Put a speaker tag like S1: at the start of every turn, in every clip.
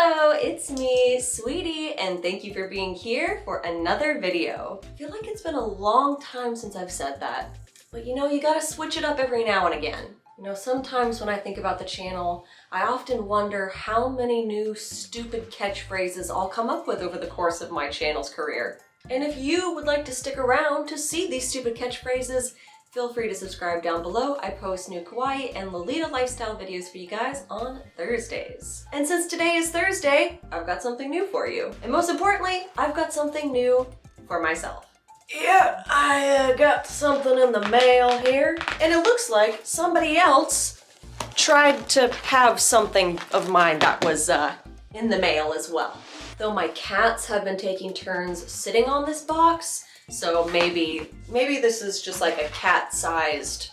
S1: Hello, it's me, Sweetie, and thank you for being here for another video. I feel like it's been a long time since I've said that, but you know, you gotta switch it up every now and again. You know, sometimes when I think about the channel, I often wonder how many new stupid catchphrases I'll come up with over the course of my channel's career. And if you would like to stick around to see these stupid catchphrases, feel free to subscribe down below. I post new kawaii and Lolita lifestyle videos for you guys on Thursdays. And since today is Thursday, I've got something new for you. And most importantly, I've got something new for myself. Yeah, I got something in the mail here, and it looks like somebody else tried to have something of mine that was in the mail as well. Though my cats have been taking turns sitting on this box, so maybe this is just like a cat-sized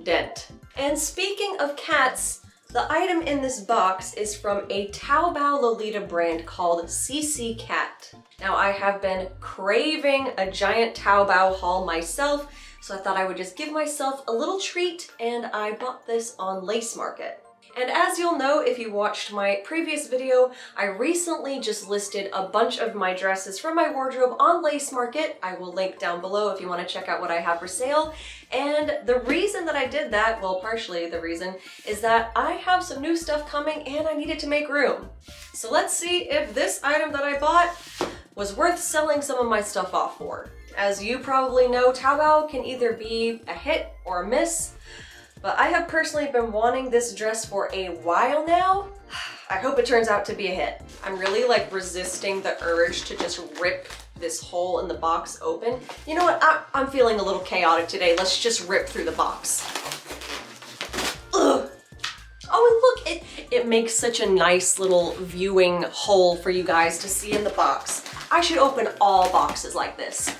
S1: dent. And speaking of cats, the item in this box is from a Taobao Lolita brand called CCCat. Now, I have been craving a giant Taobao haul myself, so I thought I would just give myself a little treat, and I bought this on Lace Market. And as you'll know if you watched my previous video, I recently just listed a bunch of my dresses from my wardrobe on Lace Market. I will link down below if you want to check out what I have for sale. And the reason that I did that, well, partially the reason, is that I have some new stuff coming and I needed to make room. So let's see if this item that I bought was worth selling some of my stuff off for. As you probably know, Taobao can either be a hit or a miss. But I have personally been wanting this dress for a while now. I hope it turns out to be a hit. I'm really like resisting the urge to just rip this hole in the box open. You know what, I'm feeling a little chaotic today. Let's just rip through the box. Ugh. Oh, and look, it makes such a nice little viewing hole for you guys to see in the box. I should open all boxes like this.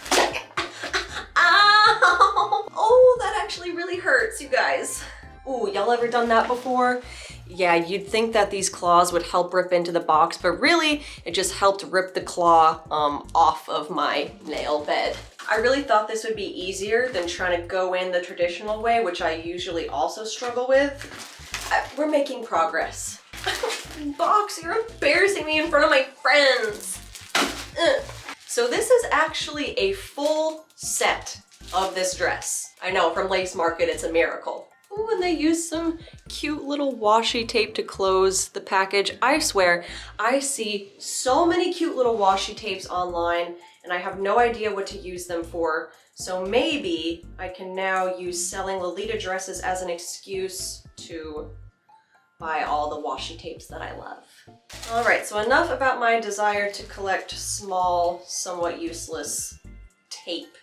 S1: Ow! Oh, that actually really hurts, you guys. Ooh, y'all ever done that before? Yeah, you'd think that these claws would help rip into the box, but really, it just helped rip the claw off of my nail bed. I really thought this would be easier than trying to go in the traditional way, which I usually also struggle with. We're making progress. Box, you're embarrassing me in front of my friends. Ugh. So this is actually a full set of this dress. I know, from Lace Market, it's a miracle. Ooh, and they use some cute little washi tape to close the package. I swear, I see so many cute little washi tapes online, and I have no idea what to use them for. So maybe I can now use selling Lolita dresses as an excuse to buy all the washi tapes that I love. All right, so enough about my desire to collect small, somewhat useless tape.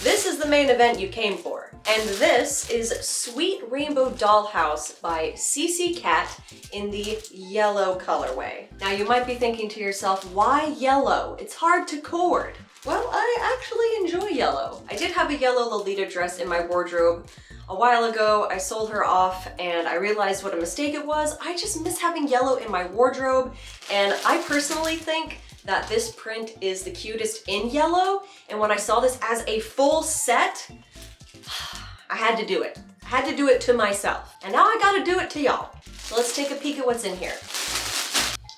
S1: This is the main event you came for. And this is Sweet Rainbow Dollhouse by CCCat in the yellow colorway. Now you might be thinking to yourself, why yellow? It's hard to cord. Well, I actually enjoy yellow. I did have a yellow Lolita dress in my wardrobe a while ago. I sold her off and I realized what a mistake it was. I just miss having yellow in my wardrobe, and I personally think that this print is the cutest in yellow. And when I saw this as a full set, I had to do it. I had to do it to myself. And now I gotta do it to y'all. So let's take a peek at what's in here.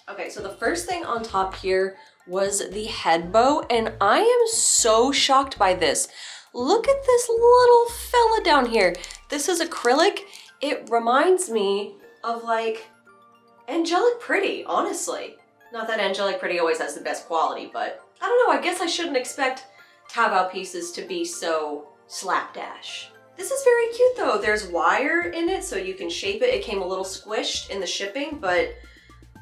S1: Okay, so the first thing on top here was the head bow, and I am so shocked by this. Look at this little fella down here. This is acrylic. It reminds me of like Angelic Pretty, honestly. Not that Angelic Pretty always has the best quality, but I don't know, I guess I shouldn't expect Taobao pieces to be so slapdash. This is very cute though. There's wire in it so you can shape it. It came a little squished in the shipping, but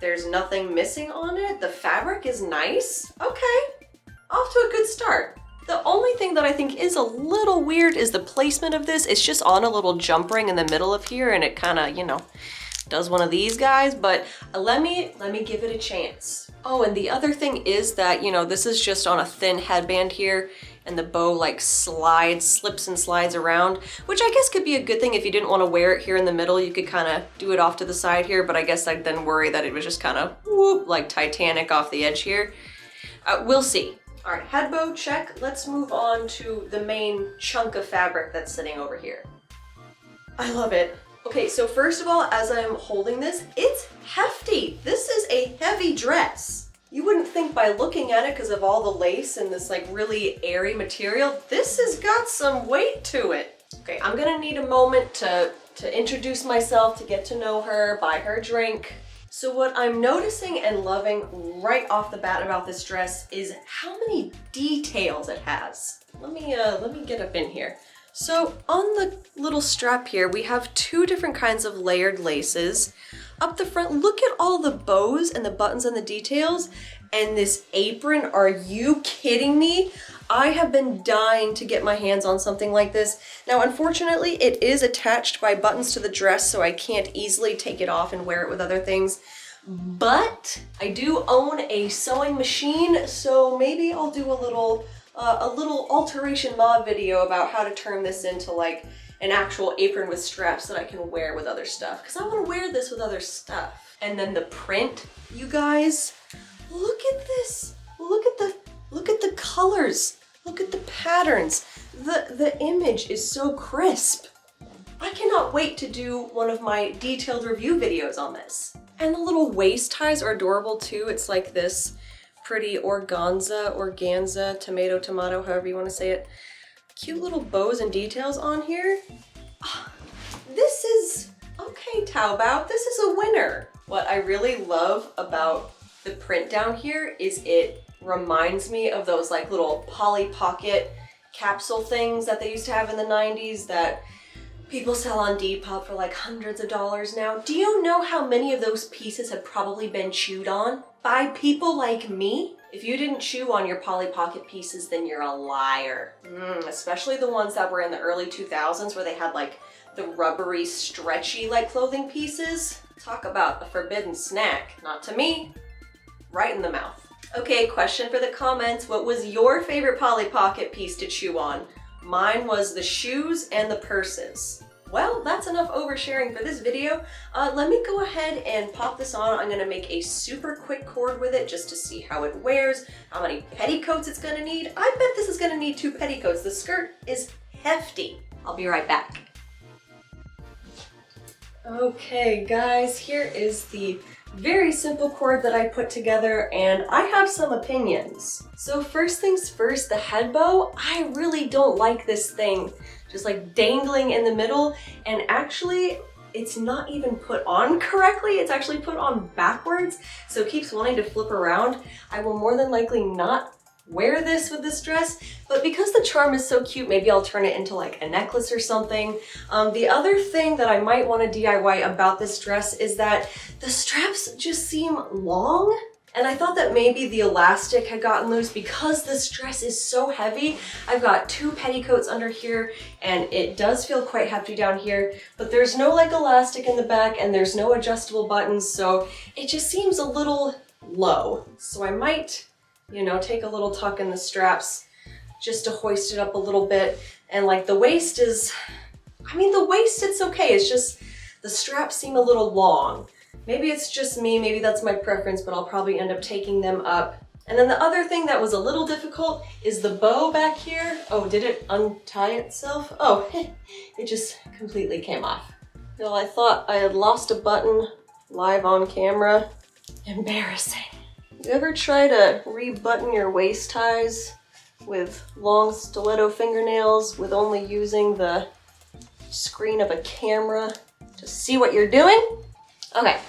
S1: there's nothing missing on it. The fabric is nice. Okay, off to a good start. The only thing that I think is a little weird is the placement of this. It's just on a little jump ring in the middle of here, and it kind of, you know, does one of these guys, but let me give it a chance. Oh, and the other thing is that, you know, this is just on a thin headband here, and the bow like slips and slides around, which I guess could be a good thing if you didn't want to wear it here in the middle. You could kind of do it off to the side here, but I guess I'd then worry that it was just kind of whoop, like Titanic off the edge here. We'll see. All right, head bow check. Let's move on to the main chunk of fabric that's sitting over here. I love it. Okay, so first of all, as I'm holding this, it's hefty. This is a heavy dress. You wouldn't think by looking at it because of all the lace and this like really airy material, this has got some weight to it. Okay, I'm gonna need a moment to introduce myself, to get to know her, buy her a drink. So what I'm noticing and loving right off the bat about this dress is how many details it has. Let me get up in here. So on the little strap here, we have two different kinds of layered laces. Up the front, look at all the bows and the buttons and the details. And this apron, are you kidding me? I have been dying to get my hands on something like this. Now, unfortunately, it is attached by buttons to the dress, so I can't easily take it off and wear it with other things. But I do own a sewing machine, so maybe I'll do a little alteration mod video about how to turn this into like an actual apron with straps that I can wear with other stuff. Because I want to wear this with other stuff. And then the print, you guys, look at this. Look at the colors. Look at the patterns. The image is so crisp. I cannot wait to do one of my detailed review videos on this. And the little waist ties are adorable too. It's like this pretty organza, tomato, however you want to say it. Cute little bows and details on here. This is, okay, Taobao, this is a winner. What I really love about the print down here is it reminds me of those like little Polly Pocket capsule things that they used to have in the 90s that people sell on Depop for like hundreds of dollars now. Do you know how many of those pieces have probably been chewed on by people like me? If you didn't chew on your Polly Pocket pieces, then you're a liar. Especially the ones that were in the early 2000s where they had like the rubbery, stretchy like clothing pieces. Talk about a forbidden snack. Not to me, right in the mouth. Okay, question for the comments. What was your favorite Polly Pocket piece to chew on? Mine was the shoes and the purses. Well, that's enough oversharing for this video. Let me go ahead and pop this on. I'm gonna make a super quick cord with it just to see how it wears, how many petticoats it's gonna need. I bet this is gonna need 2 petticoats. The skirt is hefty. I'll be right back. Okay, guys, here is the very simple cord that I put together, and I have some opinions. So first things first, the head bow. I really don't like this thing just like dangling in the middle, and actually it's not even put on correctly. It's actually put on backwards, so it keeps wanting to flip around. I will more than likely not wear this with this dress, but because the charm is so cute, maybe I'll turn it into like a necklace or something. The other thing that I might want to DIY about this dress is that the straps just seem long, and I thought that maybe the elastic had gotten loose because this dress is so heavy. I've got 2 petticoats under here, and it does feel quite hefty down here, but there's no like elastic in the back and there's no adjustable buttons, so it just seems a little low. So I might, you know, take a little tuck in the straps just to hoist it up a little bit. And like the waist is, I mean, the waist, it's okay. It's just the straps seem a little long. Maybe it's just me, maybe that's my preference, but I'll probably end up taking them up. And then the other thing that was a little difficult is the bow back here. Oh, did it untie itself? Oh, it just completely came off. Well, I thought I had lost a button live on camera. Embarrassing. You ever try to rebutton your waist ties with long stiletto fingernails with only using the screen of a camera to see what you're doing? Okay,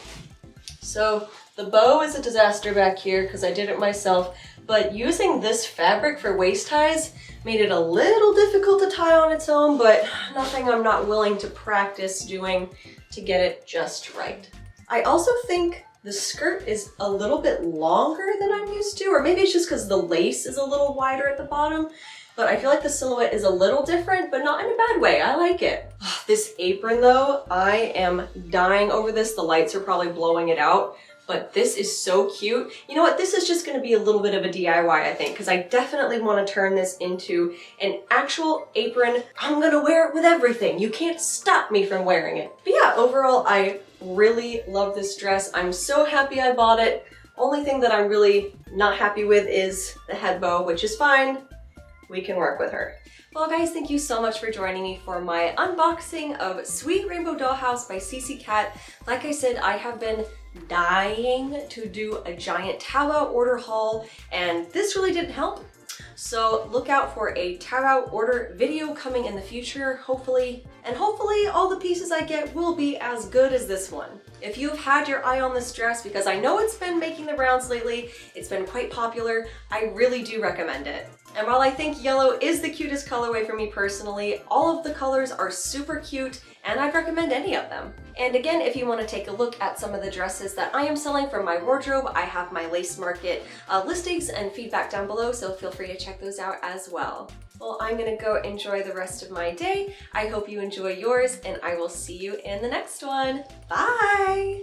S1: so the bow is a disaster back here because I did it myself, but using this fabric for waist ties made it a little difficult to tie on its own, but nothing I'm not willing to practice doing to get it just right. I also think the skirt is a little bit longer than I'm used to, or maybe it's just because the lace is a little wider at the bottom, but I feel like the silhouette is a little different, but not in a bad way. I like it. This apron though, I am dying over this. The lights are probably blowing it out, but this is so cute. You know what? This is just gonna be a little bit of a DIY, I think, because I definitely want to turn this into an actual apron. I'm gonna wear it with everything. You can't stop me from wearing it. But yeah, overall, I really love this dress. I'm so happy I bought it. Only thing that I'm really not happy with is the head bow, which is fine. We can work with her. Well guys, thank you so much for joining me for my unboxing of Sweet Rainbow Dollhouse by CCCat. Like I said, I have been dying to do a giant Taobao order haul, and this really didn't help. So look out for a Taobao order video coming in the future, hopefully. And hopefully all the pieces I get will be as good as this one. If you've had your eye on this dress, because I know it's been making the rounds lately, it's been quite popular, I really do recommend it. And while I think yellow is the cutest colorway for me personally, all of the colors are super cute and I'd recommend any of them. And again, if you want to take a look at some of the dresses that I am selling from my wardrobe, I have my Lace Market listings and feedback down below, so feel free to check those out as well. Well, I'm gonna go enjoy the rest of my day. I hope you enjoy yours, and I will see you in the next one. Bye!